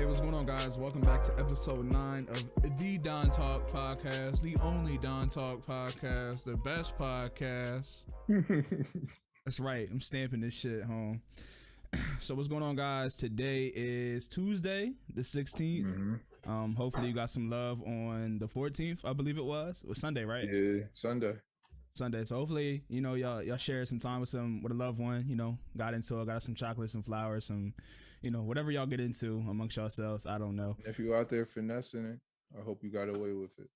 Hey, what's going on, guys? Welcome back to episode 9 of the Don Talk podcast, the only Don Talk podcast, the best podcast. That's right. I'm stamping this shit home. So what's going on, guys? Today is Tuesday, the 16th. Hopefully you got some love on the 14th, I believe it was. It was Sunday, right? Yeah, Sunday. So hopefully, y'all shared some time with a loved one, got into it, got some chocolates, some flowers, some, whatever y'all get into amongst yourselves. I don't know. If you out there finessing it, I hope you got away with it.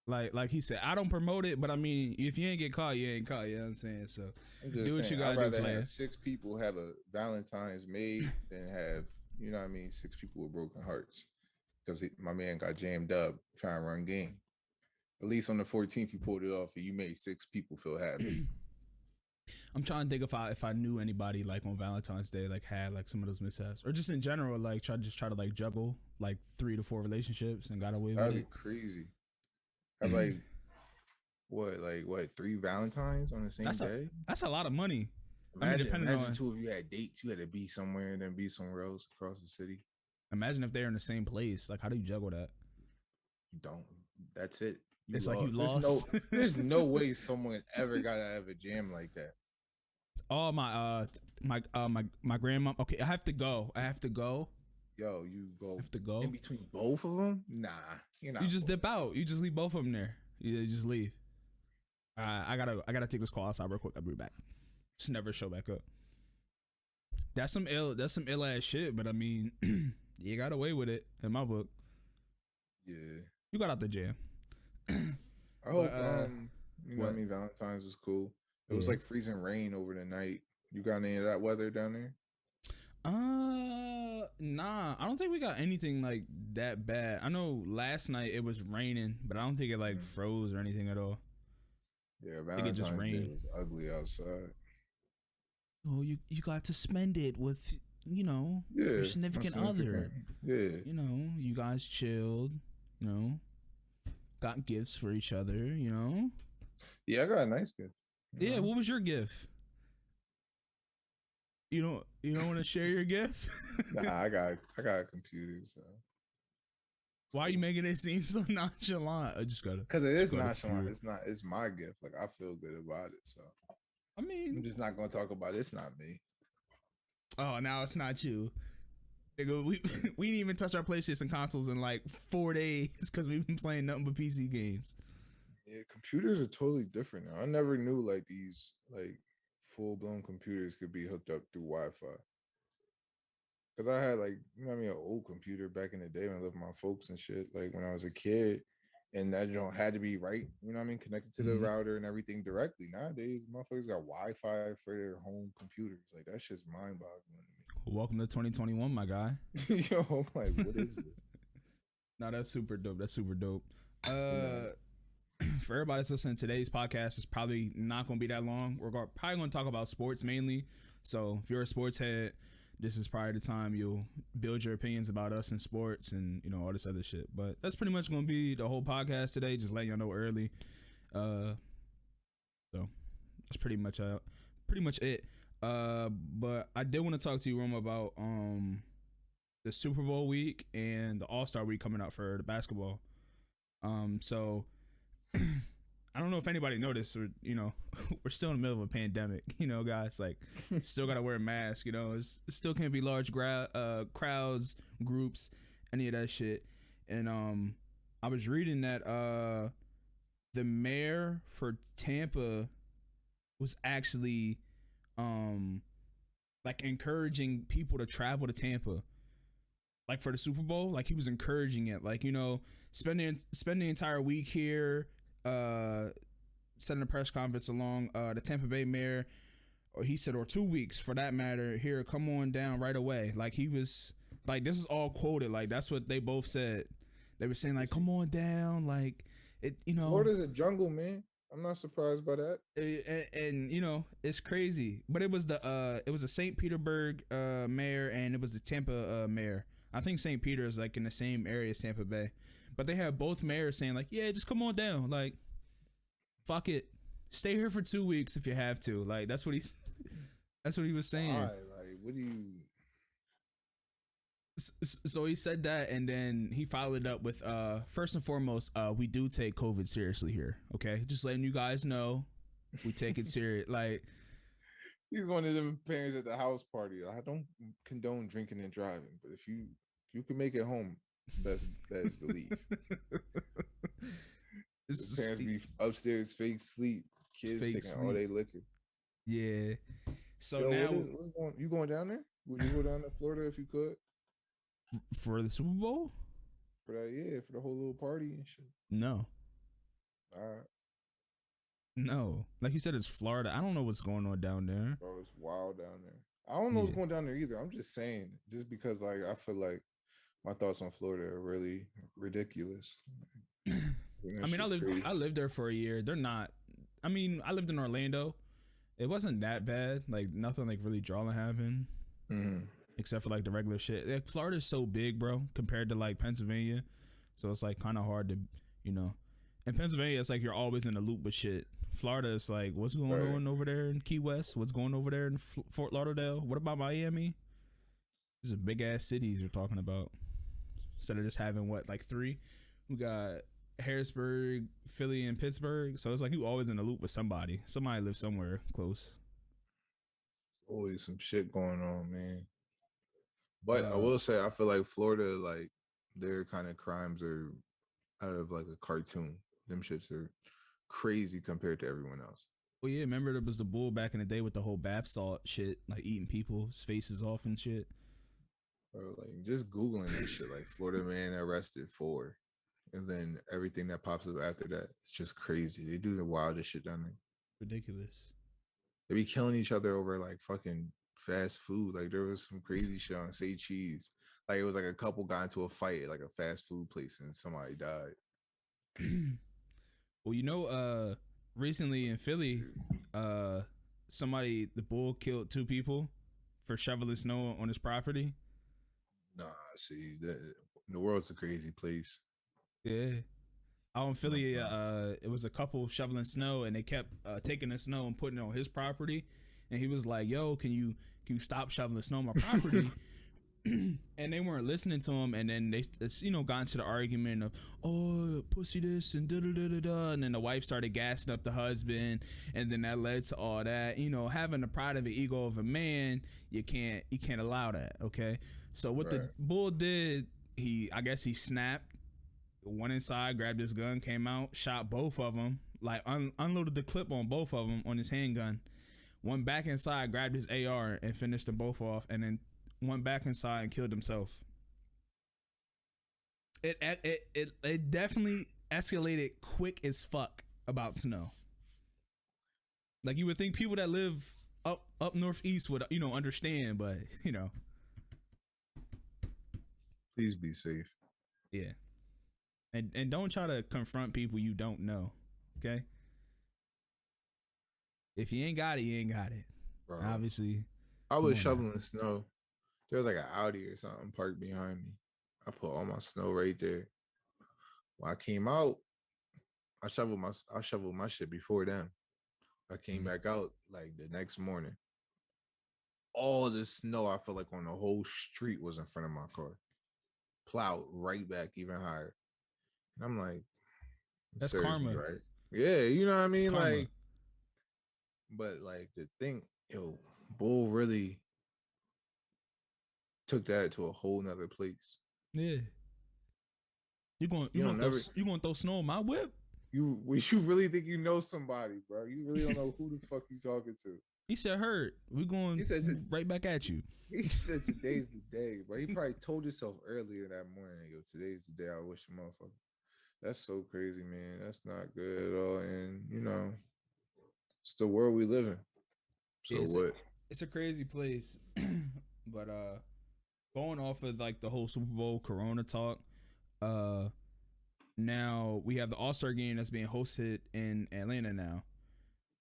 Like he said, I don't promote it, but I mean, if you ain't get caught, you ain't caught. You know what I'm saying? So do what you gotta do. I'd rather have 6 people have a Valentine's made than have, 6 people with broken hearts. Because my man got jammed up trying to run game. At least on the 14th, you pulled it off and you made 6 people feel happy. I'm trying to think if I knew anybody like on Valentine's Day like had like some of those mishaps, or just in general like try to like juggle like 3 to 4 relationships and got away with it. That'd be crazy. Have like what 3 Valentines on the same day? That's a lot of money. Imagine 2 of you had dates. You had to be somewhere and then be somewhere else across the city. Imagine if they're in the same place. Like, how do you juggle that? You don't. That's it. It's like you lost. There's no way someone ever got out of a jam like that. Oh, my grandma. Okay, I have to go. Yo, you go. I have to go in between both of them. Nah, you're not. You just dip out. You just leave both of them there. You just leave. I gotta take this call outside real quick. I'll be back. Just never show back up. That's some ill ass shit. But I mean, you got away with it in my book. Yeah, you got out the jam. I hope Valentine's was cool. It was like freezing rain over the night. You got any of that weather down there? Nah, I don't think we got anything like that bad. I know last night it was raining, but I don't think it like froze or anything at all. Yeah, Valentine's just rained. Day was ugly outside. Oh, you got to spend it with your significant other. Yeah, you guys chilled. Got gifts for each other. Yeah, I got a nice gift. Yeah, what was your gift? You don't want to share your gift? Nah, I got a computer. So why are you making it seem so nonchalant? I just gotta, because it is nonchalant. It's my gift. Like, I feel good about it. So I mean, I'm just not gonna talk about it. It's not me. Oh, now it's not you. Nigga, we didn't even touch our PlayStation consoles in like 4 days because we've been playing nothing but PC games. Yeah, computers are totally different now. I never knew like these like full-blown computers could be hooked up through Wi-Fi. Because I had like, an old computer back in the day when I lived with my folks and shit, like when I was a kid, and that joint had to be connected to the router and everything directly. Nowadays, motherfuckers got Wi-Fi for their home computers. Like, that shit's mind-boggling to me. Welcome to 2021, my guy. Yo, I'm like, what is this? No, that's super dope. For everybody that's listening, today's podcast is probably not going to be that long. We're probably going to talk about sports mainly. So if you're a sports head, this is probably the time you'll build your opinions about us in sports and, all this other shit. But that's pretty much going to be the whole podcast today. Just letting y'all know early. So that's pretty much it. But I did want to talk to you, Rome, about the Super Bowl week and the All-Star week coming out for the basketball. So I don't know if anybody noticed, or we're still in the middle of a pandemic. Guys, like, still gotta wear a mask. It still can't be large crowds, groups, any of that shit. And I was reading that the mayor for Tampa was actually like encouraging people to travel to Tampa, like for the Super Bowl. Like, he was encouraging it, like, spend the entire week here. Sending a press conference along the Tampa Bay mayor, or he said, or 2 weeks for that matter, here, come on down right away. Like, he was like, this is all quoted, like that's what they both said. They were saying like, come on down, like it, Florida's a jungle, man. I'm not surprised by that. And it's crazy. But it was the St. Petersburg mayor, and it was the Tampa mayor. I think St. Peter is like in the same area as Tampa Bay. But they have both mayors saying like, yeah, just come on down. Like, fuck it. Stay here for 2 weeks if you have to. Like, that's what he was saying. Why? Like, what do you... So he said that, and then he followed it up with first and foremost, we do take COVID seriously here. Okay, just letting you guys know, we take it serious. Like, He's one of them parents at the house party. I don't condone drinking and driving, but if you can make it home, best bet is to leave. The parents be upstairs, fake sleep, kids Fake taking sleep. all day liquor. Yeah. So Yo, now, what's going? You going down there? Would you go down to Florida if you could for the Super Bowl? for that? Yeah, for the whole little party and shit. No. All right, No. Like you said, it's Florida. I don't know what's going on down there. bro, it's wild down there. I don't know what's Yeah. going down there either. I'm just saying, just because like I feel like my thoughts on Florida are really ridiculous. I mean, I lived there for a year. They're not. I mean, I lived in Orlando. It wasn't that bad. Like nothing like really drawing happened, except for like the regular shit. Like, Florida's so big, bro, compared to like Pennsylvania. So it's like kind of hard to, you know. In Pennsylvania, it's like you're always in the loop with shit. Florida, it's like what's going on over there in Key West? What's going over there in Fort Lauderdale? What about Miami? These are big ass cities you're talking about. Instead of just having what, like 3, we got Harrisburg, Philly, and Pittsburgh. So it's like you always in the loop with somebody. Somebody lives somewhere close. Always some shit going on, man. But I will say, I feel like Florida, like their kind of crimes are out of like a cartoon. Them shits are crazy compared to everyone else. Well, yeah, remember there was the bull back in the day with the whole bath salt shit, like eating people's faces off and shit. Or like just Googling this shit, like Florida man arrested for, and then everything that pops up after that, it's just crazy. They do the wildest shit down there. Ridiculous. They be killing each other over like fucking fast food. Like there was some crazy shit on Say Cheese. Like it was like a couple got into a fight at like a fast food place and somebody died. Well, you know, recently in Philly, the bull killed 2 people for shoveling snow on his property. Nah, see, the world's a crazy place. Yeah. Out in Philly, it was a couple shoveling snow, and they kept taking the snow and putting it on his property. And he was like, "Yo, can you stop shoveling snow on my property?" And they weren't listening to him. And then they, got into the argument of, "Oh, pussy this and da da da da da." And then the wife started gassing up the husband, and then that led to all that. Having the pride of the ego of a man, you can't allow that. Okay, so what the bull did, I guess he snapped. Went inside, grabbed his gun, came out, shot both of them, like unloaded the clip on both of them on his handgun. Went back inside, grabbed his AR and finished them both off, and then went back inside and killed himself. It definitely escalated quick as fuck about snow. Like you would think people that live up northeast would understand, but Please be safe. Yeah. And don't try to confront people you don't know, okay? If you ain't got it, you ain't got it. Bro. Obviously. I was shoveling snow. There was like an Audi or something parked behind me. I put all my snow right there. When I came out, I shoveled my shit before then. I came back out like the next morning. All the snow I felt like on the whole street was in front of my car. Plowed right back even higher. And I'm like, that's karma, right? Yeah, you know what I mean? Like, but like the thing, Bull really took that to a whole nother place. Yeah. You gonna throw snow on my whip? You really think you know somebody, bro? You really don't know who the fuck you talking to. He said, "Hurt. We going right back at you." He said, "Today's the day," bro. He probably told himself earlier that morning, "Yo, today's the day I wish a motherfucker." That's so crazy, man. That's not good at all. And it's the world we live in. So what? It's a crazy place. But going off of like the whole Super Bowl Corona talk, now we have the All-Star game that's being hosted in Atlanta now.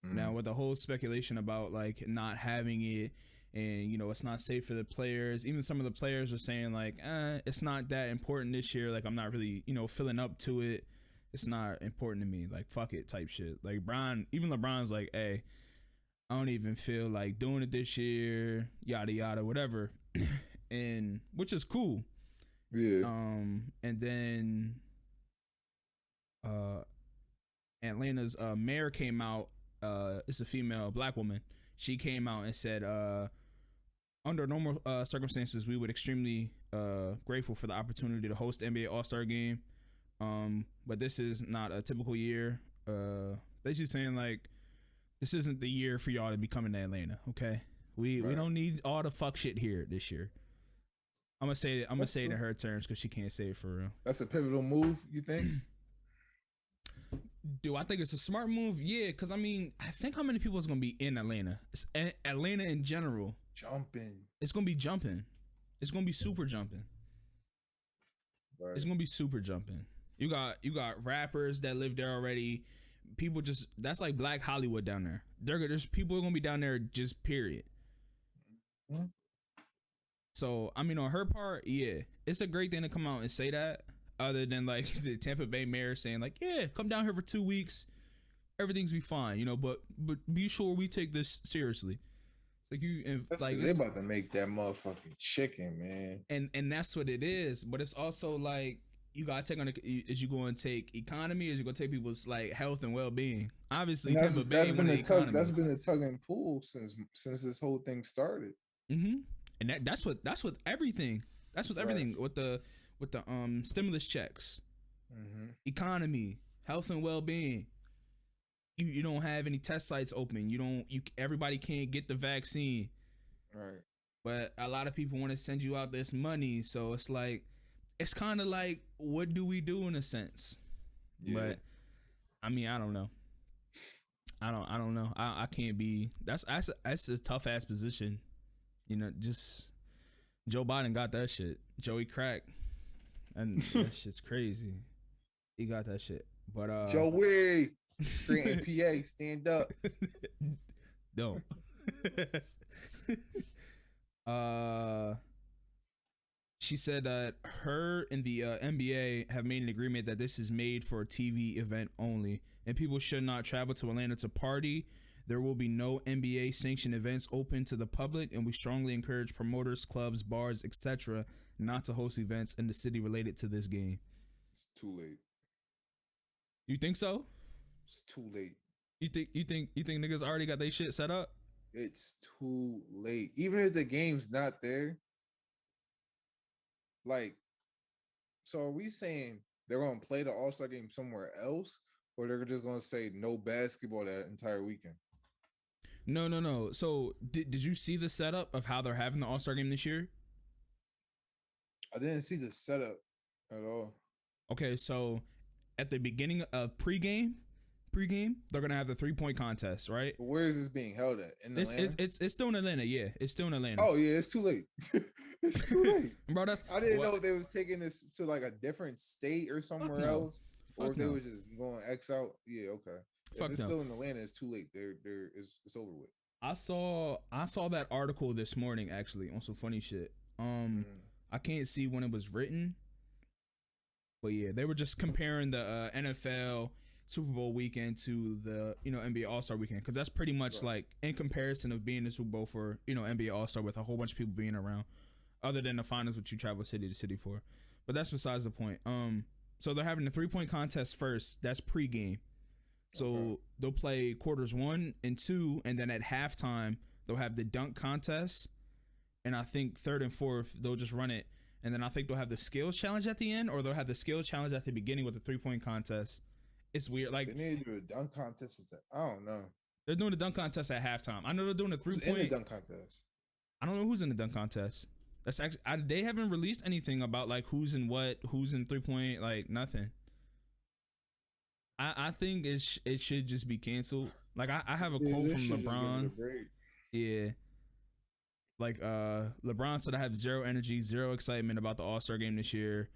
Now with the whole speculation about like not having it, and it's not safe for the players. Even some of the players are saying like, it's not that important this year. Like I'm not really filling up to it. It's not important to me. Like fuck it type shit. Like LeBron's like, hey, I don't even feel like doing it this year. Yada yada whatever. and which is cool. Yeah. And then Atlanta's mayor came out. It's a female black woman. She came out and said, under normal circumstances, we would extremely grateful for the opportunity to host the NBA All-Star Game. But this is not a typical year. Basically saying like, this isn't the year for y'all to be coming to Atlanta. Okay, we don't need all the fuck shit here this year. I'm gonna say it in her terms because she can't say it for real. That's a pivotal move, you think? Do I think it's a smart move? Yeah, because I mean, I think how many people is gonna be in Atlanta? Atlanta in general. Jumping. It's gonna be jumping. It's gonna be super jumping. Right. It's gonna be super jumping. You got rappers that live there already. People just, that's like Black Hollywood down there. There's people gonna be down there just period. Mm-hmm. So I mean, on her part, yeah, it's a great thing to come out and say that. Other than like the Tampa Bay mayor saying like, yeah, come down here for 2 weeks, everything's be fine, you know. But be sure we take this seriously. Like they about to make that motherfucking chicken, man. And that's what it is. But it's also like you gotta take on is you going to take economy, or is you gonna take people's like health and well being? Obviously, Tampa Bay that's been a tug and pull since this whole thing started. Mm-hmm. And that's what everything. That's what everything with the stimulus checks, economy, health and well being. You don't have any test sites open. Everybody can't get the vaccine. Right. But a lot of people want to send you out this money, so it's like, it's kind of like, what do we do in a sense? Yeah. But I mean, I don't know. I don't know. I can't be. That's a tough ass position. You know, just Joe Biden got that shit. Joey Crack, and that shit's crazy. He got that shit. But Joey. Screen PA, stand up. Don't. She said that her and the NBA have made an agreement that this is made for a TV event only, and people should not travel to Atlanta to party. There will be no NBA sanctioned events open to the public, and we strongly encourage promoters, clubs, bars, etc. not to host events in the city related to this game. It's too late. You think so? It's too late. You think niggas already got their shit set up? It's too late. Even if the game's not there, like, so are we saying they're gonna play the All-Star game somewhere else, or they're just gonna say no basketball that entire weekend? No. So did you see the setup of how they're having the All-Star game this year? I didn't see the setup at all. Okay, so at the beginning of pregame, they're gonna have the 3-point contest, right? But where is this being held at? In Atlanta? It's still in Atlanta. Yeah, it's still in Atlanta. Oh yeah, it's too late. It's too late, bro. I didn't know if they was taking this to like a different state or somewhere else, or if they was just going X out. Yeah, okay. If it's still in Atlanta, it's too late. It's over with. I saw that article this morning actually on some funny shit. I can't see when it was written, but yeah, they were just comparing the NFL Super Bowl weekend to the NBA All-Star weekend, because that's pretty much like in comparison of being the Super Bowl for NBA All-Star with a whole bunch of people being around, other than the finals, which you travel city to city for. But that's besides the point. So they're having the 3-point contest first. That's pregame. So they'll play quarters 1 and 2, and then at halftime they'll have the dunk contest, and I think 3rd and 4th they'll just run it, and then I think they'll have the skills challenge at the end, or they'll have the skills challenge at the beginning with the 3-point contest. It's weird. Like, they need to do a dunk contest. I don't know. They're doing the dunk contest at halftime. I know they're doing the 3-point. In the dunk contest. I don't know who's in the dunk contest. That's actually they haven't released anything about like who's in 3-point, like nothing. I think it should just be canceled. Like I have a quote from LeBron. Yeah. Like LeBron said, I have zero energy, zero excitement about the All-Star game this year.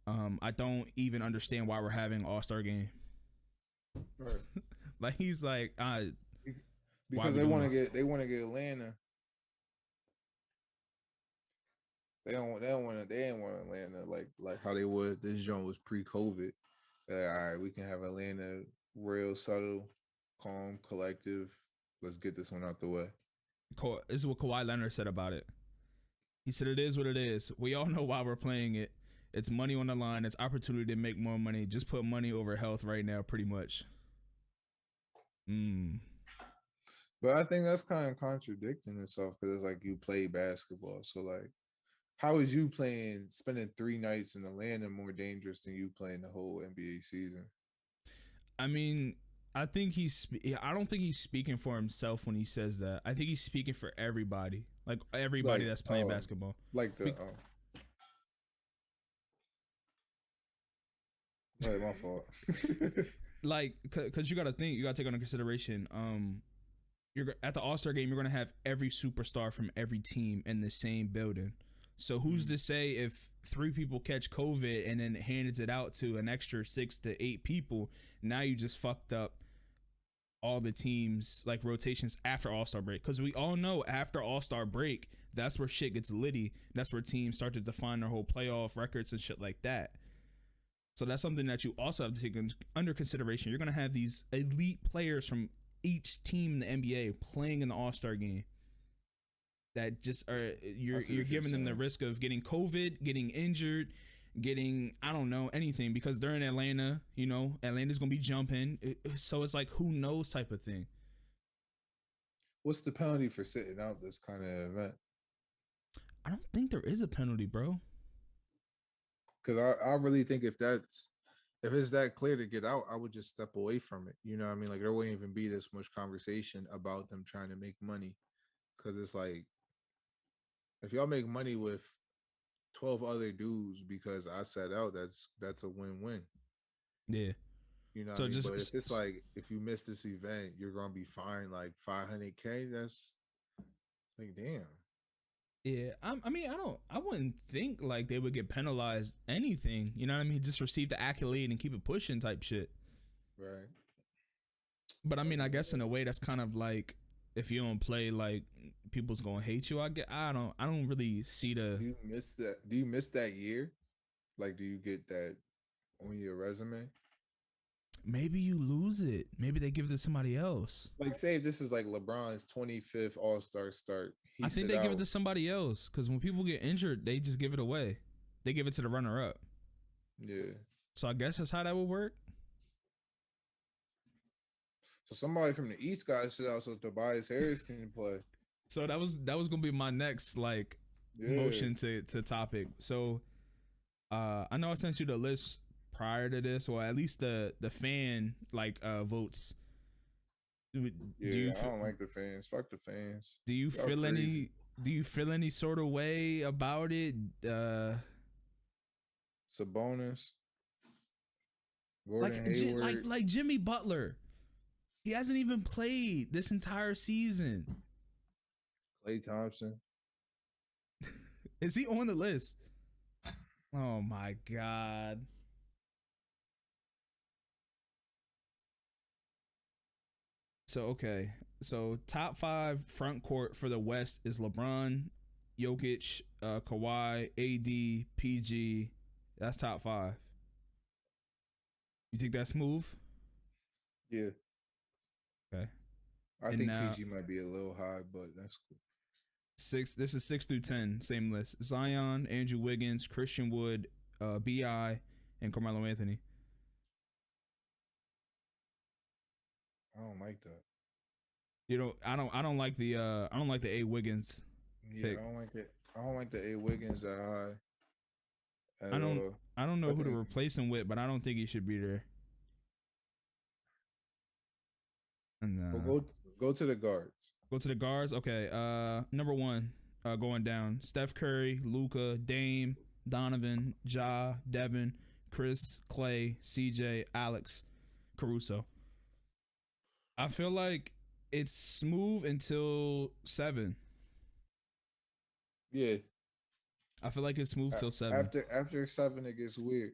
I don't even understand why we're having All-Star game. Right. Like he's like, because they want to get Atlanta. They ain't want Atlanta like how they would. This joint was pre-COVID. All right, we can have Atlanta real subtle, calm, collective. Let's get this one out the way. This is what Kawhi Leonard said about it. He said, "It is what it is. We all know why we're playing it. It's money on the line. It's opportunity to make more money. Just put money over health right now, pretty much." But I think that's kind of contradicting itself because it's like you play basketball. So like, how is you spending 3 nights in Atlanta more dangerous than you playing the whole NBA season? I mean, I think I don't think he's speaking for himself when he says that. I think he's speaking for everybody, like everybody Like, that's playing basketball. Like the, right, my fault. Like, cause you gotta think, you gotta take into consideration. You're at the All-Star game. You're gonna have every superstar from every team in the same building. So who's to say if 3 people catch COVID and then hands it out to an extra 6 to 8 people, now you just fucked up all the teams like rotations after All-Star break? Because we all know after All-Star break, that's where shit gets litty. That's where teams start to define their whole playoff records and shit like that. So that's something that you also have to take under consideration. You're gonna have these elite players from each team in the NBA playing in the All-Star game that just are you're giving them the risk of getting COVID, getting injured, getting, I don't know, anything, because they're in Atlanta. You know, Atlanta's gonna be jumping, so it's like, who knows type of thing. What's the penalty for sitting out this kind of event? I don't think there is a penalty, bro. Because I really think if it's that clear to get out, I would just step away from it. You know what I mean? Like there wouldn't even be this much conversation about them trying to make money. Because it's like, if y'all make money with 12 other dudes because I sat out, that's a win-win. Yeah. You know what I mean? But if it's like, if you miss this event, you're gonna be fined like $500K. That's like, damn. Yeah, I wouldn't think like they would get penalized anything. You know what I mean? Just receive the accolade and keep it pushing type shit. Right. But I mean, I guess in a way that's kind of like, if you don't play, like people's gonna hate you. I don't really see the. Do you miss that year? Like, do you get that on your resume? Maybe you lose it. Maybe they give it to somebody else. Like, say if this is like LeBron's 25th All-Star start. I think they give it to somebody else, because when people get injured, they just give it away. They give it to the runner-up. Yeah. So I guess that's how that would work. So somebody from the East got sit out so Tobias Harris can play. So that was gonna be my next motion to topic. So I know I sent you the list prior to this, or at least the fan votes. I don't like the fans. Fuck the fans. Do you feel crazy. Do you feel any sort of way about it? Sabonis, Gordon Hayward, like Jimmy Butler. He hasn't even played this entire season. Klay Thompson. Is he on the list? Oh my God. So, okay. So top 5 front court for the West is LeBron, Jokic, Kawhi, AD, PG. That's top 5. You think that's smooth? Yeah. Okay. I think PG might be a little high, but that's cool. 6. This is 6 through 10. Same list. Zion, Andrew Wiggins, Christian Wood, BI, and Carmelo Anthony. I don't like that. You know, I don't like the A Wiggins. Yeah, pick. I don't like the A Wiggins that high. I don't know who to replace him with, but I don't think he should be there. And well, go to the guards. Go to the guards. Okay. Number 1, going down: Steph Curry, Luka, Dame, Donovan, Ja, Devin, Chris, Clay, CJ, Alex, Caruso. I feel like it's smooth until 7. Yeah. I feel like it's smooth till 7. After 7, it gets weird.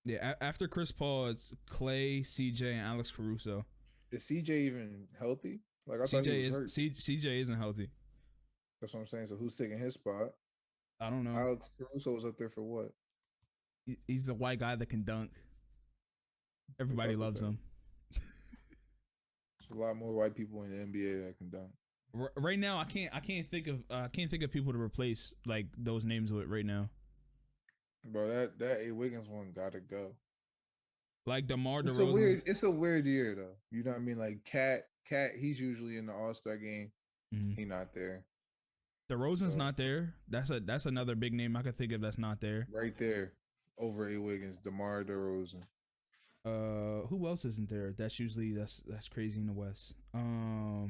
Yeah. After Chris Paul, it's Clay, CJ, and Alex Caruso. Is CJ even healthy? Like, I thought he was hurt. CJ isn't healthy. That's what I'm saying. So who's taking his spot? I don't know. Alex Caruso was up there for what? He's a white guy that can dunk. Everybody loves him. There's a lot more white people in the NBA that can dunk. Right now, I can't think of people to replace like those names with right now. Bro, that A Wiggins one gotta go. Like DeMar It's a DeRozan's. weird. It's a weird year though. You know what I mean? Like Cat. He's usually in the All Star game. Mhm. He not there. DeRozan's So not there. That's another big name I could think of that's not there. right there, over A Wiggins, DeMar DeRozan. Who else isn't there? That's crazy in the West. I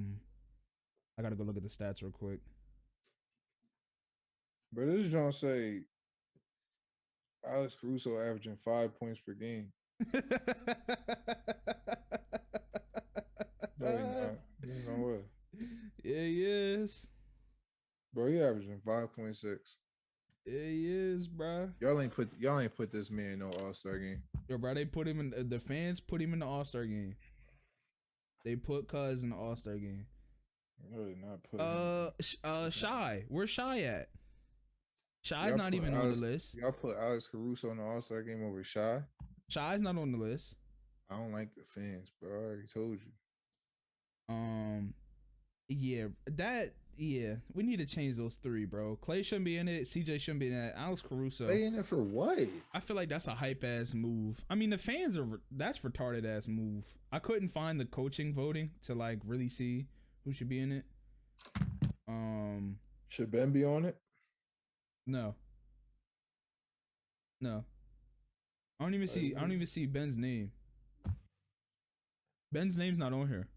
gotta go look at the stats real quick. But this is gonna say Alex Caruso averaging 5 points per game. No, he not. You know what? Yeah, he is. Bro, he averaging 5.6. Yeah, he is, bro. Y'all ain't put this man in no All Star game. Yo, bro, they put him in. The fans put him in the All Star game. They put Cuz in the All Star game. Really not putting. Shy. Where's Shy at? Shy's Y'all not put even on the Alex- list. Y'all put Alex Caruso in the All Star game over Shy. Shy's not on the list. I don't like the fans, bro. I already told you. Yeah, we need to change those three, bro. Clay shouldn't be in it. CJ shouldn't be in it. Alex Caruso. They in it for what? I feel like that's a hype ass move. I mean, the fans are that's retarded ass move. I couldn't find the coaching voting to like really see who should be in it. Should Ben be on it? No. I don't even see Ben's name. Ben's name's not on here.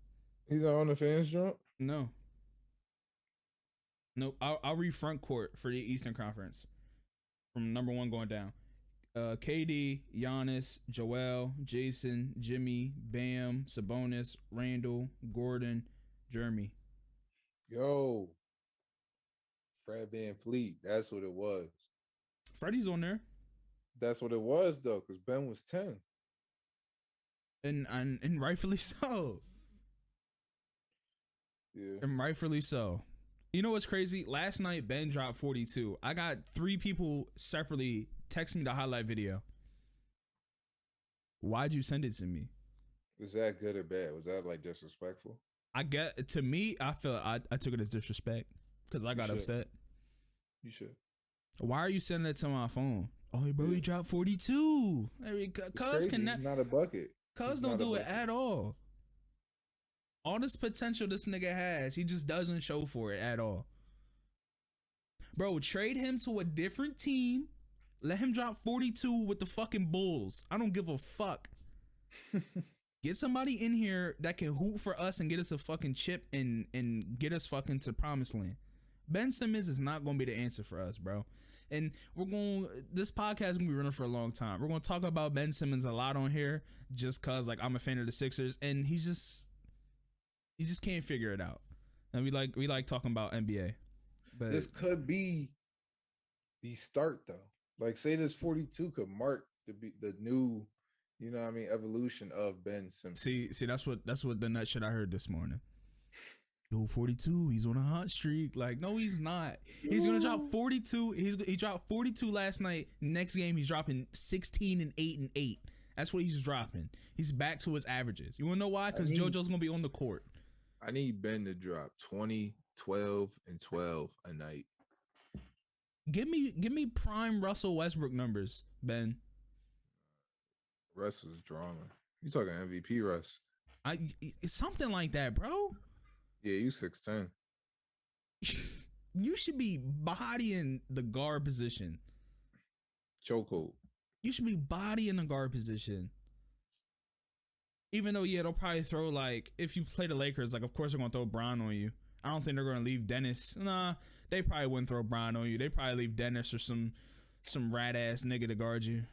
He's not on the fans jump. No. Nope. I'll read front court for the Eastern Conference from number 1 going down. KD, Giannis, Joel, Jason, Jimmy, Bam, Sabonis, Randall, Gordon, Jeremy. Yo, Fred VanVleet. That's what it was. Freddie's on there. That's what it was though, because Ben was 10. And rightfully so. Yeah. And rightfully so. You know what's crazy? Last night Ben dropped 42. I got 3 people separately text me the highlight video. Why'd you send it to me? Was that good or bad? Was that like disrespectful? To me, I feel I took it as disrespect because I got upset. You should. Why are you sending it to my phone? Oh, bro, he dropped 42. Cuz not a bucket. Cuz don't do it at all. All this potential this nigga has, he just doesn't show for it at all. Bro, trade him to a different team. Let him drop 42 with the fucking Bulls. I don't give a fuck. Get somebody in here that can hoop for us and get us a fucking chip and get us fucking to promised land. Ben Simmons is not going to be the answer for us, bro. And this podcast is going to be running for a long time. We're going to talk about Ben Simmons a lot on here just cause like I'm a fan of the Sixers and he just can't figure it out. And we like talking about NBA. But this could be the start though. Like say this 42 could mark the new, you know what I mean, evolution of Ben Simmons. See that's what the nut shit I heard this morning. Yo, 42, he's on a hot streak. Like, no, he's not. He's gonna drop 42. He dropped 42 last night. Next game, he's dropping 16 and 8 and 8. That's what he's dropping. He's back to his averages. You wanna know why? Because JoJo's gonna be on the court. I need Ben to drop 20, 12, and 12 a night. Give me prime Russell Westbrook numbers, Ben. Russ was drama. You talking MVP Russ? It's something like that, bro. Yeah, you 6'10". You should be bodying the guard position. Chokehold. You should be bodying the guard position. Even though, yeah, they'll probably throw, like, if you play the Lakers, like, of course they're going to throw Bron on you. I don't think they're going to leave Dennis. Nah, they probably wouldn't throw Bron on you. They probably leave Dennis or some rat-ass nigga to guard you.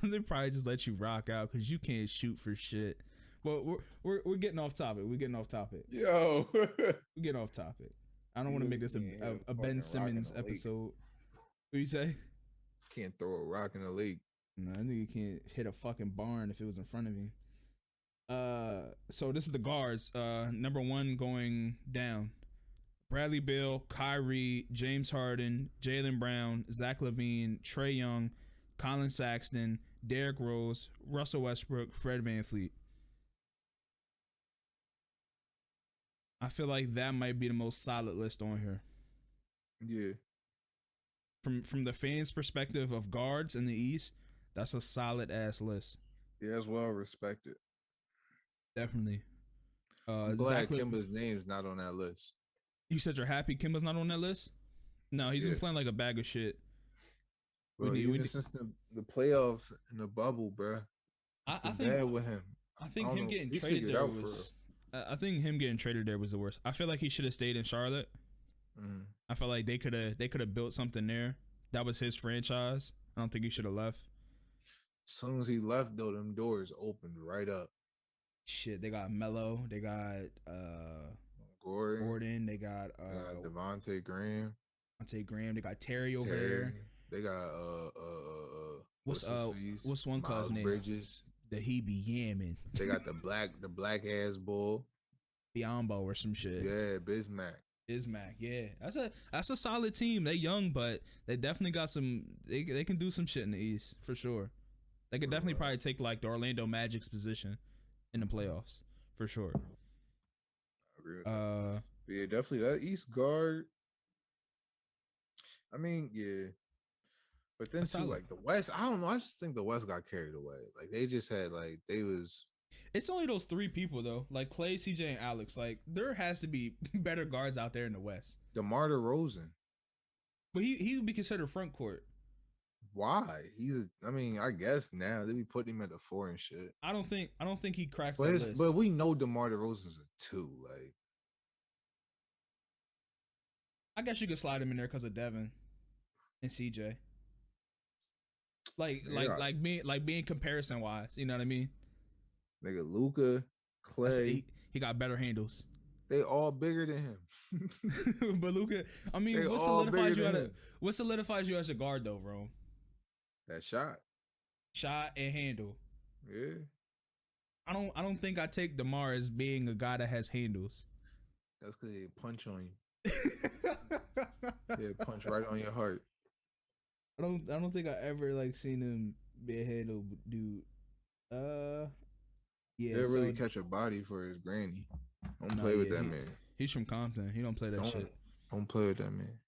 They probably just let you rock out because you can't shoot for shit. But we're getting off topic. We're getting off topic. Yo. We're getting off topic. I don't want to make this a Ben Simmons episode. What you say? Can't throw a rock in the league. No, I think you can't hit a fucking barn if it was in front of you. So this is the guards. Number 1 going down. Bradley Beal, Kyrie, James Harden, Jaylen Brown, Zach LaVine, Trae Young, Colin Sexton, Derrick Rose, Russell Westbrook, Fred VanVleet. I feel like that might be the most solid list on here. Yeah. From the fans' perspective of guards in the East, that's a solid ass list. Yeah, it's well respected. Definitely. I'm glad Zach, Kimba's name's not on that list. you said you're happy Kimba's not on that list? No, he's been Yeah. playing like a bag of shit. Bro, even since the playoffs and the bubble, bro. I think bad with him. I think him getting traded there was. I think him getting traded there was the worst. I feel like he should have stayed in Charlotte. Mm-hmm. I feel like they could have built something there. That was his franchise. I don't think he should have left. As soon as he left, though, them doors opened right up. Shit, they got Melo, they got Gordon, they got Devontae Graham. They got Terry over there. They got what's one call's name? Bridges. The he be yamming. They got the black ass bull. Biombo or some shit. Yeah, Bismack. Yeah. That's a solid team. They young, but they definitely got some. They can do some shit in the East for sure. They could definitely probably take like the Orlando Magic's position in the playoffs for sure. I agree with that. Yeah, definitely that East guard. I mean, yeah. But then too, like the West, I don't know. I just think the West got carried away. Like they just had It's only those three people though, like Clay, CJ, and Alex. Like there has to be better guards out there in the West. DeMar DeRozan, but he would be considered front court. Why? I guess now they be putting him at the 4 and shit. I don't think he cracks that list. But we know DeMar DeRozan's a 2. Like, I guess you could slide him in there because of Devin and CJ. Being comparison wise, you know what I mean? Nigga, Luka, Clay, he got better handles. They all bigger than him. But Luka, I mean, what solidifies you as a guard though, bro? That shot and handle. Yeah. I don't think I take DeMar as being a guy that has handles. That's because he punch on you. Yeah, punch right on your heart. I don't think I ever like seen him be a handle dude. Yeah. They'll really catch a body for his granny. Don't play with that man. He's from Compton. He don't play that shit. Don't play with that man.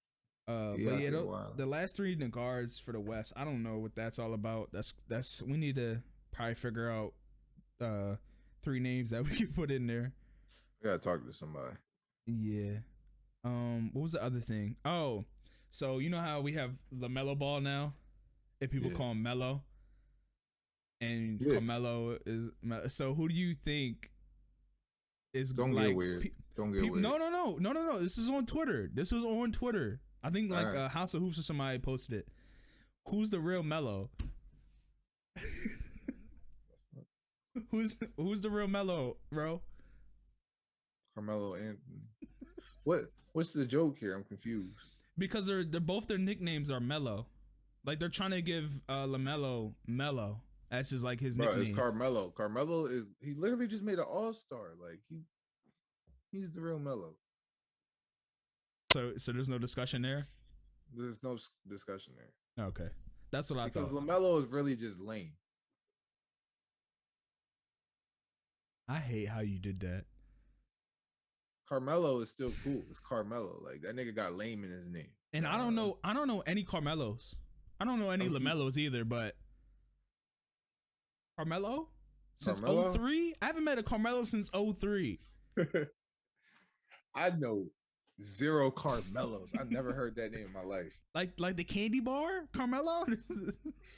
But yeah, the last three the guards for the West, I don't know what that's all about. That's we need to probably figure out 3 names that we can put in there. We gotta talk to somebody. Yeah. What was the other thing? Oh, so you know how we have LaMelo Ball now? If people call him Melo. And Carmelo is so who do you think is get weird. Don't get weird. No. This is on Twitter. I think like House of Hoops or somebody posted it. Who's the real Melo? Who's the real Melo, bro? Carmelo Anthony. What's the joke here? I'm confused. Because they're both their nicknames are Melo. Like they're trying to give LaMelo Melo. That's just like his nickname. It's Carmelo. Carmelo he literally just made an all-star. Like he's the real Melo. So there's no discussion there? There's no discussion there. Okay. That's what I thought. Because LaMelo is really just lame. I hate how you did that. Carmelo is still cool. It's Carmelo. Like that nigga got lame in his name. And I don't know any Carmelos. I don't know any LaMelos either, but Carmelo? Since 03? I haven't met a Carmelo since 03. I know 0 Carmelos. I never heard that name in my life. Like the candy bar? Carmelo?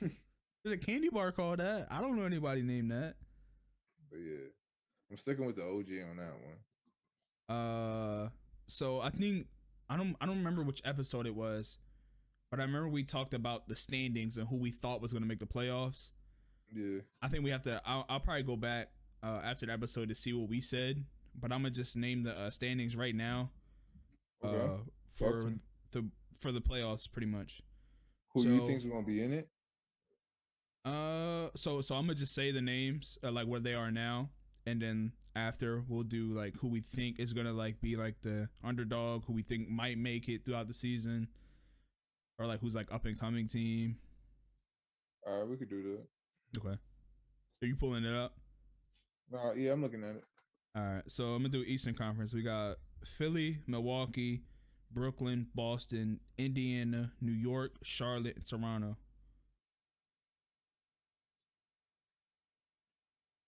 There's a candy bar called that. I don't know anybody named that. But yeah. I'm sticking with the OG on that one. So I think I don't remember which episode it was, but I remember we talked about the standings and who we thought was going to make the playoffs. Yeah. I think we have to. I'll probably go back after the episode to see what we said, but I'm gonna just name the standings right now. Okay. For the playoffs, pretty much. Who do you think's gonna be in it? So I'm gonna just say the names like where they are now, and then after we'll do like who we think is gonna like be like the underdog, who we think might make it throughout the season, or like who's like up and coming team. All right, we could do that. Okay. Are you pulling it up? Yeah, I'm looking at it. All right, so I'm gonna do Eastern Conference. We got Philly, Milwaukee, Brooklyn, Boston, Indiana, New York, Charlotte, Toronto.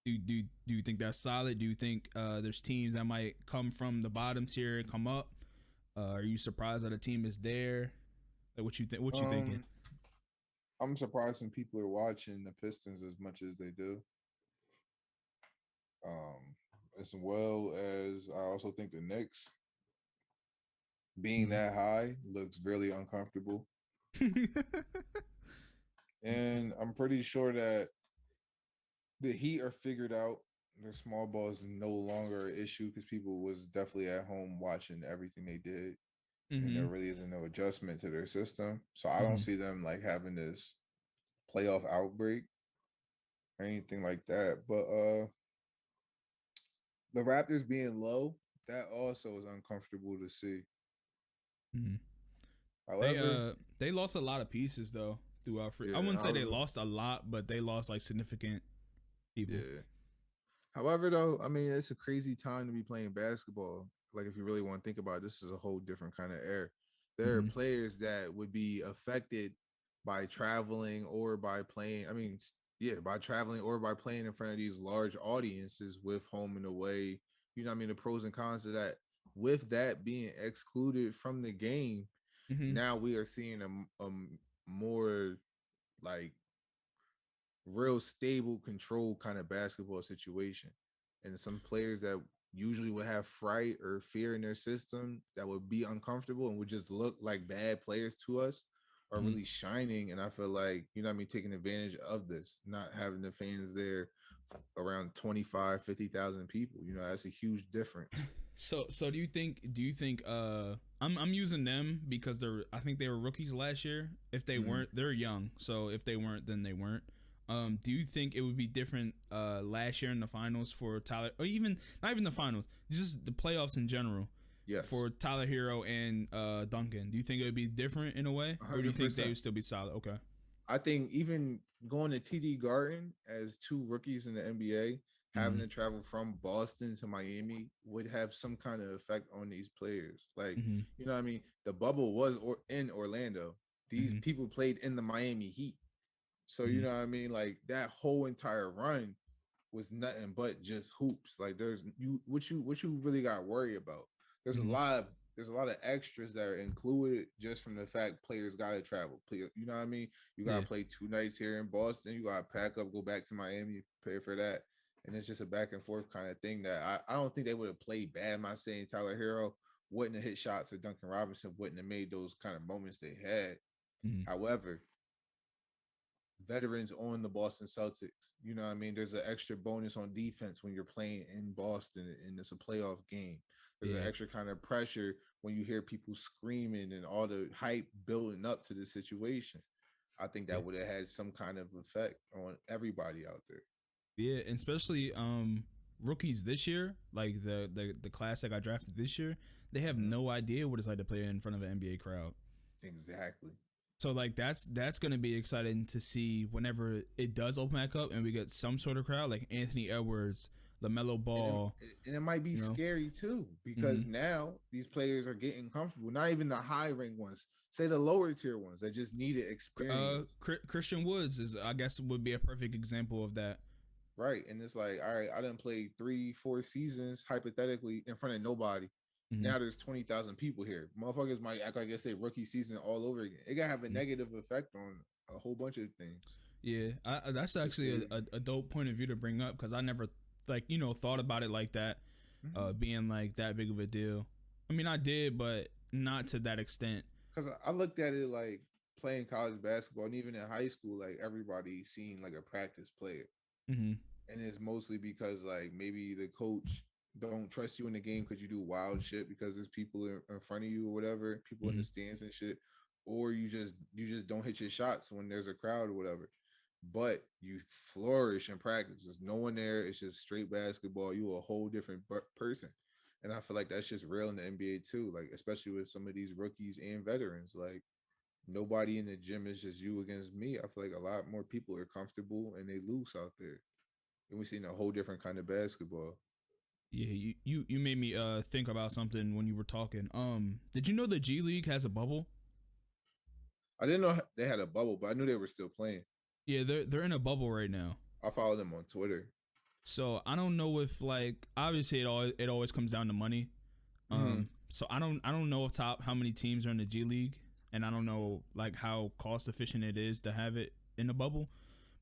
Do you think that's solid? Do you think there's teams that might come from the bottom tier and come up? Are you surprised that a team is there? Like, what you think? What you thinking? Um, I'm surprised some people are watching the Pistons as much as they do. Um, as well as I also think the Knicks being Mm. that high looks really uncomfortable. And I'm pretty sure that the Heat are figured out. Their small ball is no longer an issue because people was definitely at home watching everything they did, and there Mm-hmm. really isn't no adjustment to their system. So I don't Mm-hmm. see them like having this playoff outbreak or anything like that. But the Raptors being low, that also is uncomfortable to see. Mm-hmm. However, They lost a lot of pieces though throughout free. I yeah, wouldn't I say they was lost a lot, but they lost like significant people. yeah. However, though, I mean, it's a crazy time to be playing basketball. Like, if you really want to think about it, this is a whole different kind of era. There are Mm-hmm. players that would be affected by traveling or by playing. I mean, yeah, by traveling or by playing in front of these large audiences with home and away. You know what I mean? The pros and cons of that. With that being excluded from the game, Mm-hmm. now we are seeing a more like real stable, controlled kind of basketball situation. And some players that usually would have fright or fear in their system that would be uncomfortable and would just look like bad players to us are Mm-hmm. really shining. And I feel like, you know what I mean, taking advantage of this, not having the fans there around 25, 50,000 people. You know, that's a huge difference. So do you think I'm using them because they're I think they were rookies last year. If they Mm. weren't, they're young. So if they weren't, then they weren't. Do you think it would be different last year in the finals for Tyler, or even not even the finals, just the playoffs in general Yes, for Tyler Hero and Duncan? Do you think it would be different in a way, or do you think they 100%. would still be solid? Okay. I think even going to TD Garden as two rookies in the NBA, having Mm-hmm. to travel from Boston to Miami would have some kind of effect on these players. Like, Mm-hmm. you know what I mean? The bubble was in Orlando. These Mm-hmm. people played in the Miami Heat. So, you Mm-hmm. know what I mean? Like that whole entire run was nothing but just hoops. Like there's what you really got to worry about. There's a Mm-hmm. lot of there's a lot of extras that are included just from the fact players got to travel. You know what I mean? You got Yeah. to play 2 nights here in Boston. You got to pack up, go back to Miami, pay for that, and it's just a back and forth kind of thing that I don't think they would have played bad. I'm not saying Tyler Hero wouldn't have hit shots or Duncan Robinson wouldn't have made those kind of moments they had. Mm-hmm. However, veterans on the Boston Celtics. You know what I mean? There's an extra bonus on defense when you're playing in Boston and it's a playoff game. There's an Yeah. extra kind of pressure when you hear people screaming and all the hype building up to the situation. I think Yeah. that would have had some kind of effect on everybody out there. Yeah, and especially rookies this year, like the class that got drafted this year, they have Mhm. no idea what it's like to play in front of an NBA crowd. Exactly. So like that's gonna be exciting to see whenever it does open back up and we get some sort of crowd like Anthony Edwards, LaMelo And Ball, it might be you know. scary too Mm-hmm. because now these players are getting comfortable. Not even the high rank ones, say the lower tier ones that just needed experience. Christian Woods is I guess would be a perfect example of that. Right. And it's like, all right, I didn't play 3, 4 seasons hypothetically in front of nobody. Mm-hmm. Now there's 20,000 people here. Motherfuckers might act like I say rookie season all over again. It gotta have a Mm-hmm. negative effect on a whole bunch of things. Yeah, that's It's actually scary. a dope point of view to bring up because I never like thought about it like that, being like that big of a deal. I mean, I did, but not to that extent. Because I looked at it like playing college basketball and even in high school, like everybody seen like a practice player. Mm-hmm. And it's mostly because like maybe the coach don't trust you in the game because you do wild shit because there's people in front of you or whatever, people in Mm-hmm. the stands and shit, or you just don't hit your shots when there's a crowd or whatever. But you flourish in practice. There's no one there. It's just straight basketball. You a whole different person, and I feel like that's just real in the NBA too. Like especially with some of these rookies and veterans, like nobody in the gym is just you against me. I feel like a lot more people are comfortable and they loose out there and we've seen a whole different kind of basketball. Yeah, you made me think about something when you were talking. Did you know the G League has a bubble? I didn't know they had a bubble, but I knew they were still playing. Yeah, they're in a bubble right now. I follow them on Twitter. So I don't know if like obviously it always comes down to money. So I don't know off top how many teams are in the G League, and I don't know like how cost efficient it is to have it in a bubble.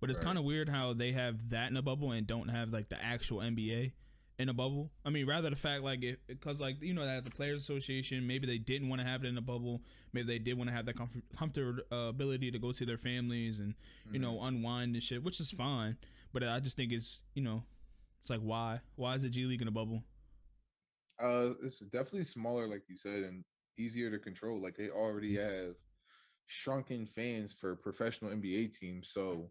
But it's Right. kind of weird how they have that in a bubble and don't have like the actual NBA in a bubble. I mean, rather the fact like it because like you know that the Players Association maybe they didn't want to have it in a bubble, maybe they did want to have that comfortability to go see their families and you know unwind and shit, which is fine. But I just think it's you know it's like why is the G League in a bubble? It's definitely smaller, like you said, and easier to control. Like they already have shrunken fans for professional NBA teams, so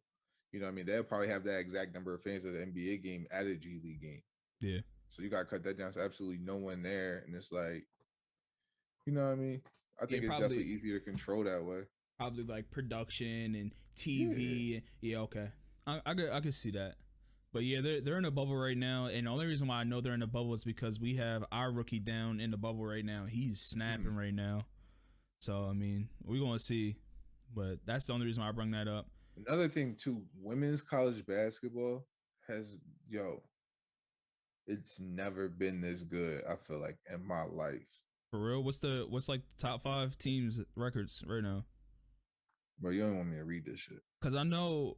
you know, what I mean, they'll probably have that exact number of fans at the NBA game at a G League game. Yeah. So you got to cut that down to absolutely no one there, and it's like, you know what I mean? I think Yeah, it's probably definitely easier to control that way. probably like production and TV. Yeah, okay. I could see that. But yeah, they're in a bubble right now, and the only reason why I know they're in a bubble is because we have our rookie down in the bubble right now. He's snapping right now. So I mean, we're gonna see. But that's the only reason why I bring that up. Another thing too, women's college basketball has it's never been this good. I feel like in my life, For real, what's like the top 5 teams records right now? bro. You don't want me to read this shit. Cause I know,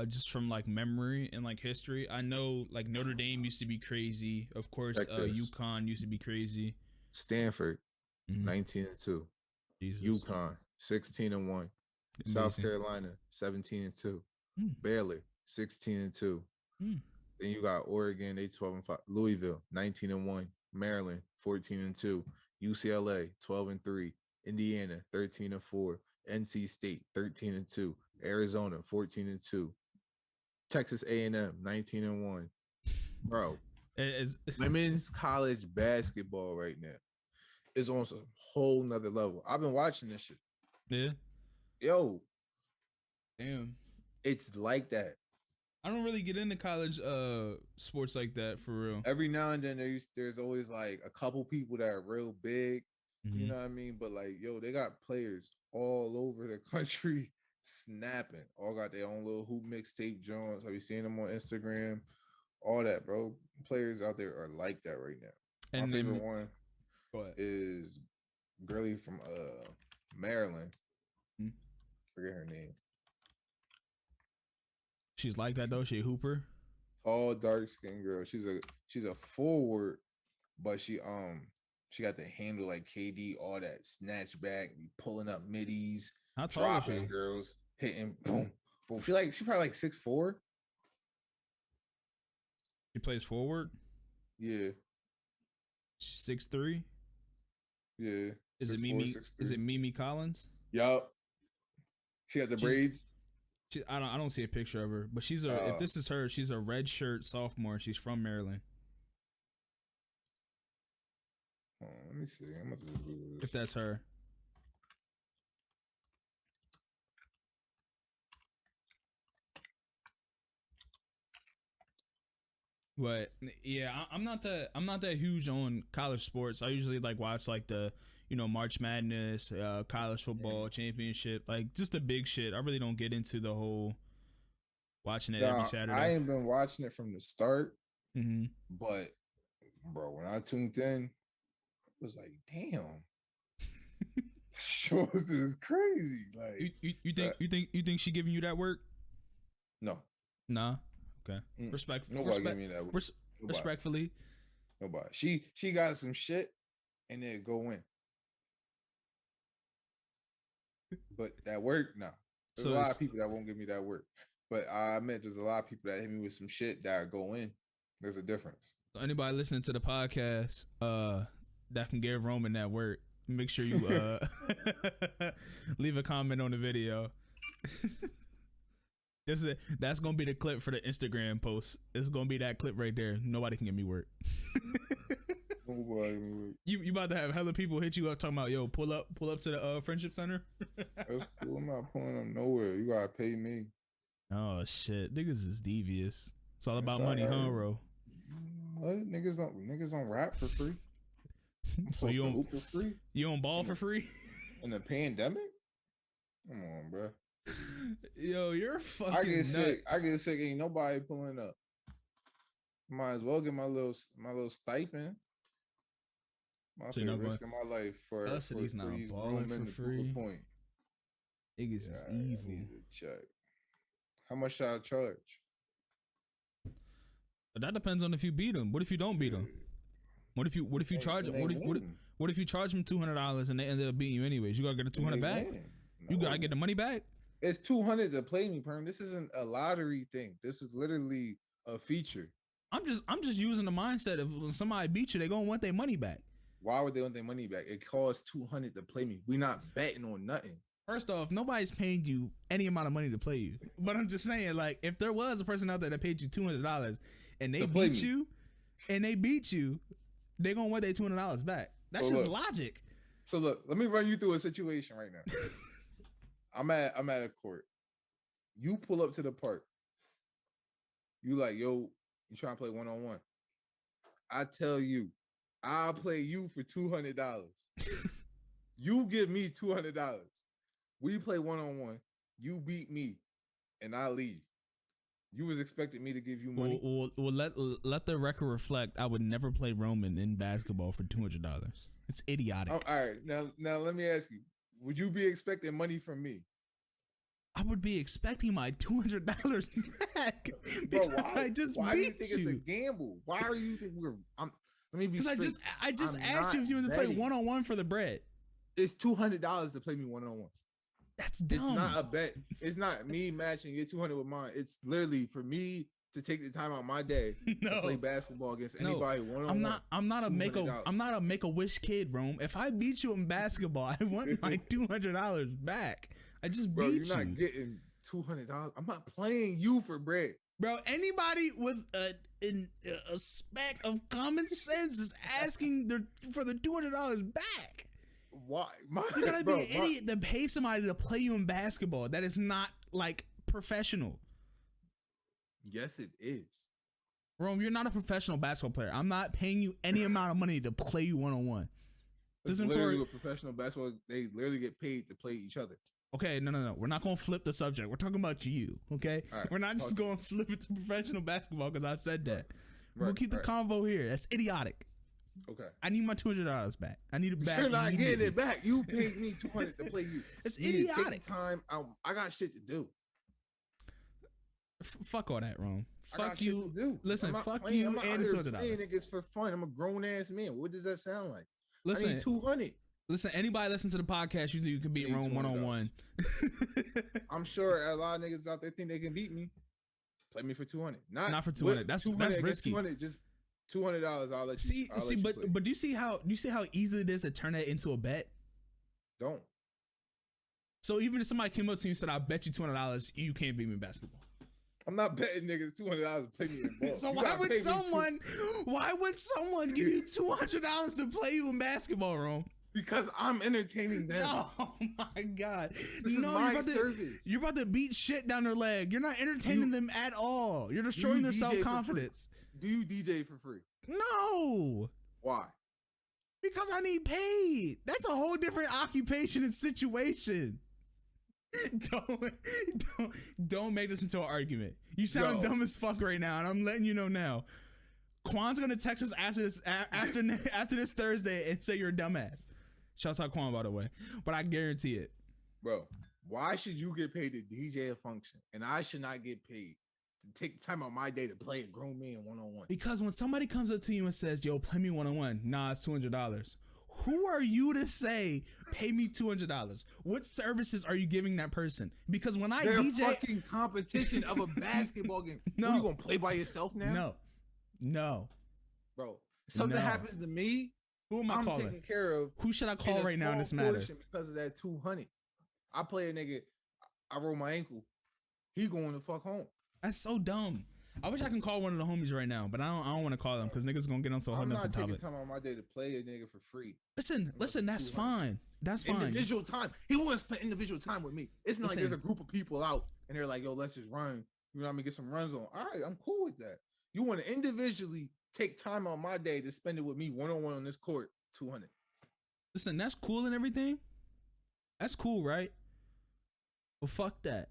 just from like memory and like history, I know like Notre Dame used to be crazy. Of course, UConn used to be crazy. Stanford, Mhm. 19-2. Jesus. UConn, 16-1. South Amazing. Carolina, 17-2. Mm. Baylor, 16-2. Mm. Then you got Oregon, they 12-5. Louisville, 19-1. Maryland, 14-2. UCLA, 12-3. Indiana, 13-4. NC State, 13-2. Arizona, 14-2. Texas A&M, 19-1. Bro, women's college basketball right now is on some whole nother level. I've been watching this shit. Yeah. Yo, Damn. it's like that. I don't really get into college sports like that for real. Every now and then there's always like a couple people that are real big. You know what I mean? But like, yo, they got players all over the country snapping. All got their own little hoop mixtape joints. Have you seen them on Instagram? All that, bro. Players out there are like that right now. And my favorite one go ahead. is girly from Maryland. Hmm. Forget her name. She's like that though. She a hooper. Tall, dark skinned girl. She's a forward, but she got the handle like KD, all that snatch back, pulling up middies, How tall is she? dropping girls, hitting boom, boom. She probably like 6'4". She plays forward. Yeah. She's 6'3". Yeah. Is 6'4", it Mimi? 6'3". Is it Mimi Collins? Yup. She got the braids. I don't see a picture of her, but she's if this is her, she's a red shirt sophomore. She's from Maryland. Let me see. I'm gonna just Google this. If that's her. But yeah, I'm not that huge on college sports. I usually like watch like the March Madness, college football championship, like just the big shit. I really don't get into the whole watching it every Saturday. I ain't been watching it from the start, but bro, when I tuned in, I was like, damn, shows is crazy. Like you think she giving you that work? No. Nah. Okay. Nobody gave me that work. Respectfully. Nobody. She got some shit and then go in. But that work, no. There's a lot of people that won't give me that work. But I admit there's a lot of people that hit me with some shit that go in. There's a difference. So anybody listening to the podcast that can give Roman that work, make sure you leave a comment on the video. That's gonna be the clip for the Instagram post. It's gonna be that clip right there. Nobody can give me work. You about to have hella people hit you up talking about, yo, pull up to the friendship center. That's cool. I'm not pulling up nowhere. You gotta pay me. Oh shit, niggas is devious. It's all about money, huh, bro? What? Niggas don't rap for free. So you don't hoop for free you don't ball for free? in the pandemic? Come on, bro. Yo, you're fucking I get nuts. sick. Ain't nobody pulling up. Might as well get my little stipend. My So you're not risk of my life for Custodies not these balling grown men for to prove free. a point. Niggas is I evil. need to check. How much should I charge? But that depends on if you beat them. What if you don't beat them? What if you charge them? What if you charge them $200 and they ended up beating you anyways? You gotta get the 200 back. No. You gotta get the money back. It's 200 to play me, Perm. This isn't a lottery thing. This is literally a feature. I'm just using the mindset of when somebody beat you, they gonna want their money back. Why would they want their money back? It costs 200 to play me. We not betting on nothing. First off, nobody's paying you any amount of money to play you. But I'm just saying, like, if there was a person out there that paid you $200 and they beat you, they gonna want their $200 back. That's just logic. So look, let me run you through a situation right now. I'm at a court. You pull up to the park. You like, yo, you trying to play one-on-one. I tell you, I'll play you for $200. You give me $200. We play one-on-one. You beat me, and I leave. You was expecting me to give you money. Well, let the record reflect. I would never play Roman in basketball for $200. It's idiotic. Oh, all right, now let me ask you: would you be expecting money from me? I would be expecting my $200 back. Bro, why? I just why beat do you think you. It's a gamble? Why are you think we're? Let me be. Because I just asked you if you want to play one-on-one for the bread. It's $200 to play me one-on-one. That's dumb. It's not a bet. It's not me matching your 200 with mine. It's literally for me to take the time out of my day to play basketball against anybody one-on-one. I'm not a make-a-wish kid, Rome. If I beat you in basketball, I want my $200 back. I just beat you. You're not getting $200. I'm not playing you for bread. Bro, anybody with a speck of common sense is asking for the $200 back. Why? You gotta be an idiot to pay somebody to play you in basketball. That is not like professional. Yes, it is. Rome, you're not a professional basketball player. I'm not paying you any amount of money to play you one-on-one. This is literally with professional basketball. They literally get paid to play each other. Okay, no. We're not going to flip the subject. We're talking about you, okay? Right, we're not just going to flip it to professional basketball because I said that. We'll keep the convo here. That's idiotic. Okay. I need my $200 back. I need it back. You're not getting it back. You paid me $200 to play you. It's idiotic. Time. I got shit to do. Fuck all that, Rome. Fuck you. Listen, fuck you and $200. Niggas for fun. I'm a grown ass man. What does that sound like? Listen, I need 200. Listen, anybody listen to the podcast, you think you can beat Rome one-on-one. I'm sure a lot of niggas out there think they can beat me. Play me for 200. Not for 200. That's risky. 200, just $200. I'll let you. See, but do you see how easy it is to turn that into a bet? Don't. So even if somebody came up to you and said, "I'll bet you $200, you can't beat me in basketball." I'm not betting niggas $200 to play me in ball. So why would someone give you $200 to play you in basketball, Rome? Because I'm entertaining them. Oh my god! This is my service. You're about to beat shit down their leg. You're not entertaining them at all. You're destroying their self-confidence. Do you DJ for free? No. Why? Because I need paid. That's a whole different occupation and situation. Don't make this into an argument. You sound dumb as fuck right now, and I'm letting you know now. Quan's gonna text us after this Thursday and say you're a dumbass. Shouts out Quan, by the way, but I guarantee it. Bro, why should you get paid to DJ a function and I should not get paid to take time out my day to play a grown man one-on-one? Because when somebody comes up to you and says, "Yo, play me one-on-one," nah, it's $200. Who are you to say pay me $200? What services are you giving that person? Because when I DJ, fucking competition of a basketball game. No, you gonna play by yourself now? No, bro. If something happens to me, who am I calling? Taking care of. Who should I call right now in this matter? Because of that 200, I play a nigga. I roll my ankle. He going to fuck home. That's so dumb. I wish I can call one of the homies right now, but I don't want to call them because niggas gonna get onto a whole nother topic. I'm not taking time out of my day to play a nigga for free. Listen, that's fine. That's fine. Individual time. He wants to spend individual time with me. It's not like there's a group of people out and they're like, "Yo, let's just run." You know what I mean? Get some runs on. All right, I'm cool with that. You want to individually take time on my day to spend it with me one-on-one on this court, 200. Listen, that's cool and everything. That's cool, right? But fuck that.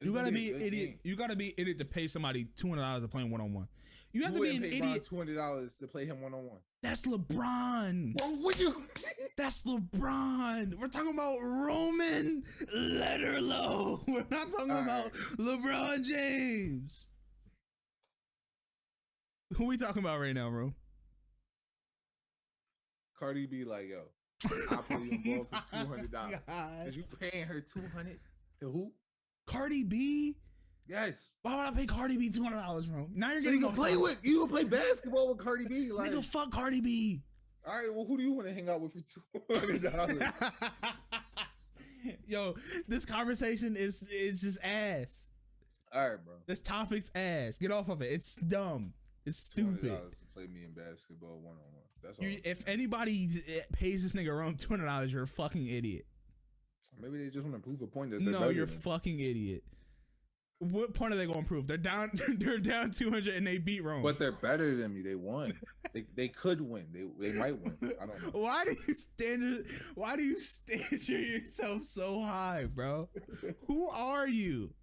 You gotta be an idiot. You gotta be an idiot to pay somebody $200 to play one-on-one. You have to be an idiot. $200 to play him one-on-one. That's LeBron. Bro, what you? That's LeBron. We're talking about Roman Letterlow. We're not talking about LeBron James. Who we talking about right now, bro? Cardi B like, yo, I'll play you ball for $200. Cause you paying her $200 to who? Cardi B? Yes. Why would I pay Cardi B $200, bro? Now you're So getting you can play with. You can play basketball with Cardi B. Like, nigga, fuck Cardi B. All right. Well, who do you want to hang out with for $200? Yo, this conversation is just ass. All right, bro. This topic's ass. Get off of it. It's dumb. It's stupid. $200 to play me in basketball one-on-one. That's all. If anybody pays this nigga around $200, you're a fucking idiot. Maybe they just want to prove a point that they're no, you're a fucking idiot. What point are they gonna prove? They're down. They're down 200 and they beat Rome. But they're better than me. They won. they could win. They might win. I don't know. Why do you stand yourself so high, bro? Who are you?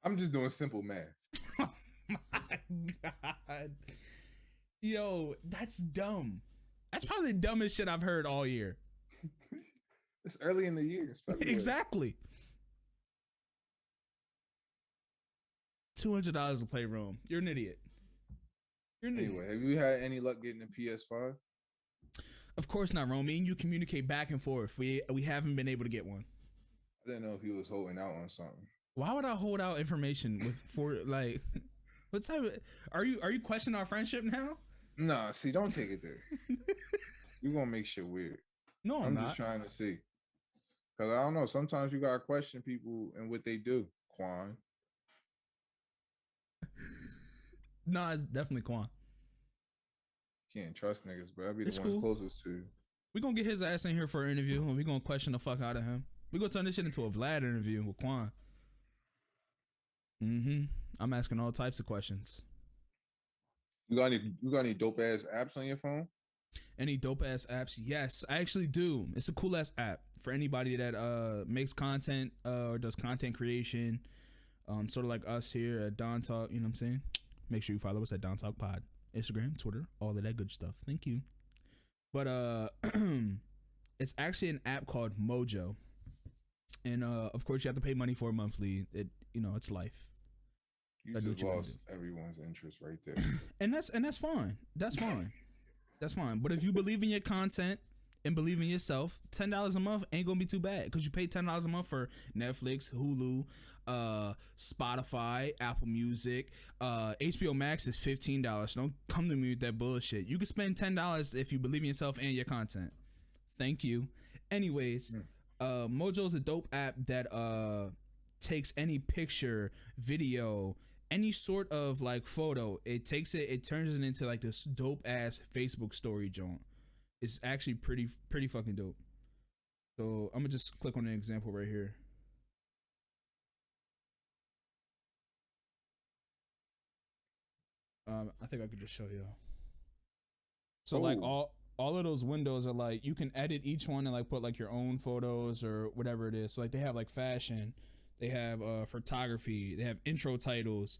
I'm just doing simple math. Oh my God. Yo, that's dumb. That's probably the dumbest shit I've heard all year. It's early in the year. It's exactly. $200 to play Rome. You're an idiot. Anyway, have you had any luck getting a PS5? Of course not, Rome. Me and you communicate back and forth. We haven't been able to get one. I didn't know if you was holding out on something. Why would I hold out information for like? What type of? Are you questioning our friendship now? Nah, see, don't take it there. You're gonna make shit weird. No, I'm not. Just trying to see. Cause I don't know. Sometimes you gotta question people and what they do. Quan. No, it's definitely Quan. Can't trust niggas, but I'll be the ones closest to you. We gonna get his ass in here for an interview, and we gonna question the fuck out of him. We gonna turn this shit into a Vlad interview with Quan. I'm asking all types of questions. You got any dope ass apps on your phone? Any dope ass apps? Yes, I actually do. It's a cool ass app for anybody that makes content or does content creation. Sort of like us here at Don Talk, you know what I'm saying? Make sure you follow us at Don Talk Pod. Instagram, Twitter, all of that good stuff. Thank you. But it's actually an app called Mojo. And of course you have to pay money for it monthly. It's life. You just lost everyone's interest right there. and that's fine. That's fine. That's fine. But if you believe in your content and believe in yourself, $10 a month ain't gonna be too bad, because you pay $10 a month for Netflix, Hulu, Spotify, Apple Music, HBO Max is $15. So don't come to me with that bullshit. You can spend $10 if you believe in yourself and your content. Thank you. Anyways, Mojo is a dope app that takes any picture, video, any sort of like photo. It takes it turns it into like this dope ass Facebook story joint. It's actually pretty fucking dope. So I'm gonna just click on an example right here. I think I could just show you. So like all of those windows are like, you can edit each one and like put like your own photos or whatever it is. So like they have like fashion, they have photography, they have intro titles,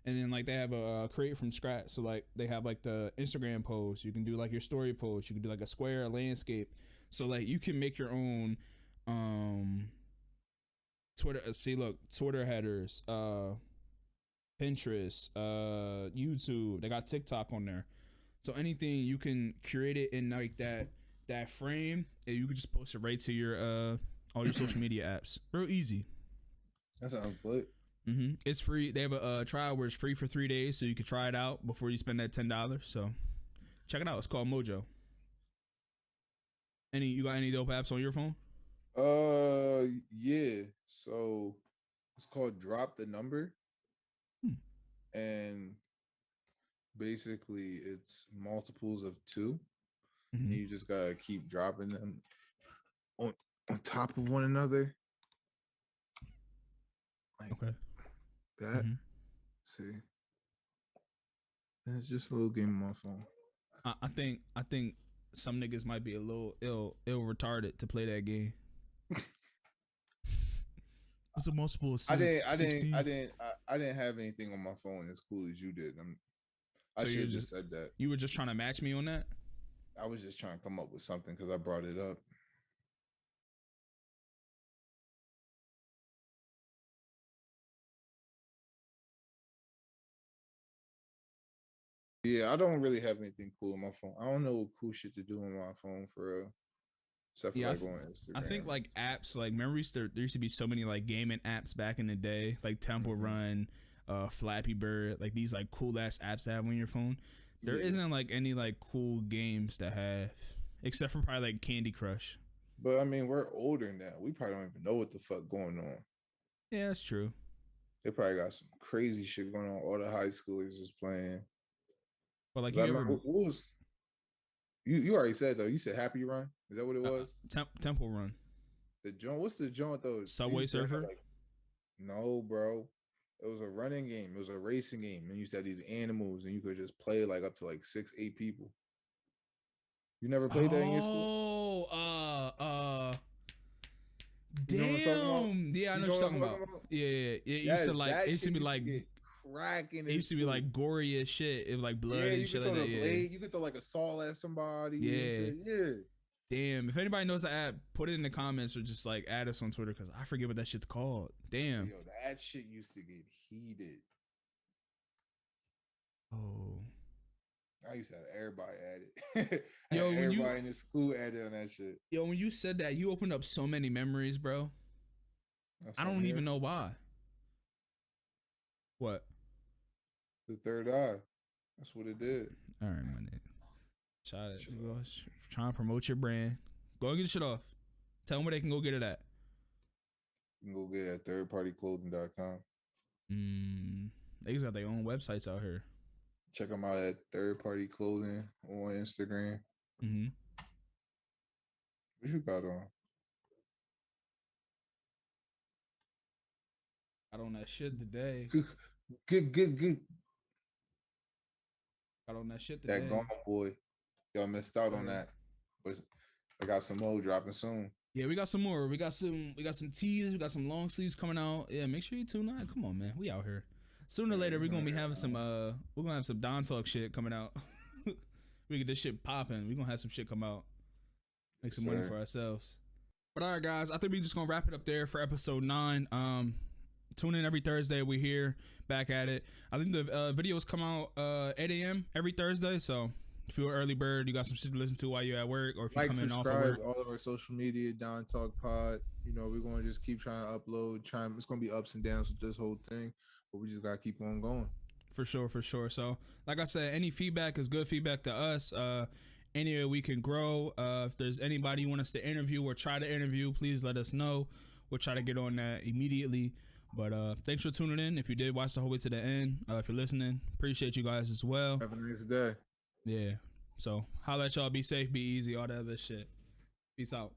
and then like they have a create from scratch. So like they have like the Instagram post, you can do like your story post, you can do like a square, a landscape. So like you can make your own Twitter. See, look, Twitter headers, Pinterest, YouTube. They got TikTok on there. So anything, you can create it in like that frame, and you can just post it right to your all your social media apps. Real easy. That sounds lit. It's free. They have a trial where it's free for 3 days, so you can try it out before you spend that $10. So check it out. It's called Mojo. You got any dope apps on your phone? Yeah. So it's called Drop the Number. And basically it's multiples of 2. And you just gotta keep dropping them on top of one another. Like that. See? It's just a little game on my phone. I think some niggas might be a little ill retarded to play that game. What's a multiple of 16? I didn't have anything on my phone as cool as you did. I So should you have just just said that. You were just trying to match me on that? I was just trying to come up with something because I brought it up. Yeah, I don't really have anything cool on my phone. I don't know what cool shit to do on my phone for real. Except for Yeah, like on Instagram. I think like apps, like memories. There used to be so many like gaming apps back in the day, like Temple Run, Flappy Bird, like these like cool ass apps to have on your phone. There isn't like any like cool games to have, except for probably like Candy Crush. But I mean, we're older now. We probably don't even know what the fuck going on. Yeah, that's true. They probably got some crazy shit going on. All the high schoolers is playing. But like, what was you already said though? You said Happy Run. Is that what it was? Temple Run. The joint. What's the joint though? Subway Surfer. Like, no, bro. It was a running game. It was a racing game, and you used to have these animals, and you could just play like up to like 6-8 people. You never played that in your school? Damn. Yeah, I know what you're talking about. Yeah. It used to like it used to be like cracking. It used to be like gory as shit. It was like blood and shit like that. Yeah, you could throw like a saw at somebody. Yeah. Damn. If anybody knows the app, put it in the comments or just like add us on Twitter because I forget what that shit's called. Damn. Yo, that shit used to get heated. Oh. I used to have everybody at it. Yo, everybody in the school added on that shit. Yo, when you said that, you opened up so many memories, bro. I don't even know why. What? The third eye. That's what it did. All right, my nigga. Trying to promote your brand. Go and get the shit off. Tell them where they can go get it at. You can go get it at thirdpartyclothing.com. They just got their own websites out here. Check them out at Third Party Clothing on Instagram. What you got on? Got on that shit today. Good. Got on that shit today. That Gone Boy. Y'all missed out on that. But I got some more dropping soon. Yeah, we got some more. We got some tees. We got some long sleeves coming out. Yeah, make sure you tune in. Come on, man. We out here. Sooner or later, we're gonna be having some. We're gonna have some Don Talk shit coming out. We get this shit popping. We're gonna have some shit come out. Make some money for ourselves. But all right, guys. I think we just gonna wrap it up there for episode 9. Tune in every Thursday. We're here back at it. I think the videos come out 8 a.m. every Thursday. So if you're an early bird, you got some shit to listen to while you're at work, or if you're coming off of work. All of our social media, Don Talk Pod. You know, we're gonna just keep trying to upload. It's gonna be ups and downs with this whole thing, but we just gotta keep on going. For sure. So, like I said, any feedback is good feedback to us. Any way we can grow. If there's anybody you want us to interview or try to interview, please let us know. We'll try to get on that immediately. But thanks for tuning in. If you did watch the whole way to the end, if you're listening, appreciate you guys as well. Have a nice day. Yeah. So holla at y'all. Be safe, be easy, all that other shit. Peace out.